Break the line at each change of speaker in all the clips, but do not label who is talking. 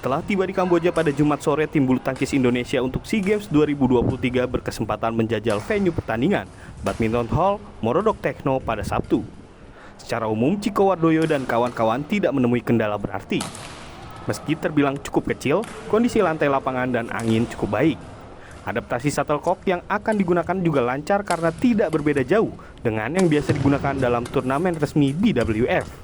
Setelah tiba di Kamboja pada Jumat sore, tim bulu tangkis Indonesia untuk SEA Games 2023 berkesempatan menjajal venue pertandingan Badminton Hall Morodok Tekno pada Sabtu. Secara umum, Chiko Wardoyo dan kawan-kawan tidak menemui kendala berarti. Meski terbilang cukup kecil, kondisi lantai lapangan dan angin cukup baik. Adaptasi shuttlecock yang akan digunakan juga lancar karena tidak berbeda jauh dengan yang biasa digunakan dalam turnamen resmi BWF.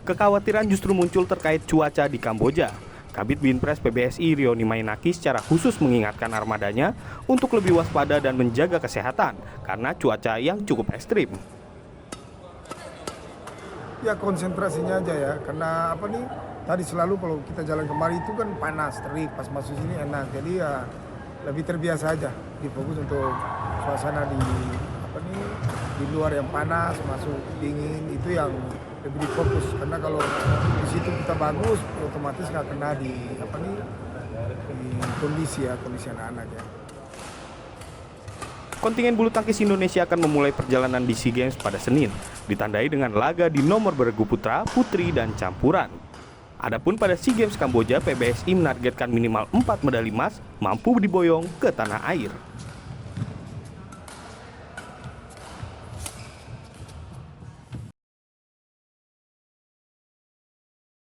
Kekhawatiran justru muncul terkait cuaca di Kamboja. Kabid Binpres PBSI Rioni Mainaki secara khusus mengingatkan armadanya untuk lebih waspada dan menjaga kesehatan karena cuaca yang cukup ekstrim.
Ya konsentrasinya aja ya, karena apa nih, tadi selalu kalau kita jalan kemari itu kan panas, terik, pas masuk sini enak. Jadi ya lebih terbiasa aja, difokus untuk suasana di luar yang panas, masuk dingin, itu yang lebih difokus. Karena kalau di situ kita bagus, otomatis nggak kena di kondisi anak-anak ya.
Kontingen bulu tangkis Indonesia akan memulai perjalanan di SEA Games pada Senin, ditandai dengan laga di nomor beregu putra, putri, dan campuran. Adapun pada SEA Games Kamboja, PBSI menargetkan minimal 4 medali emas mampu diboyong ke tanah air.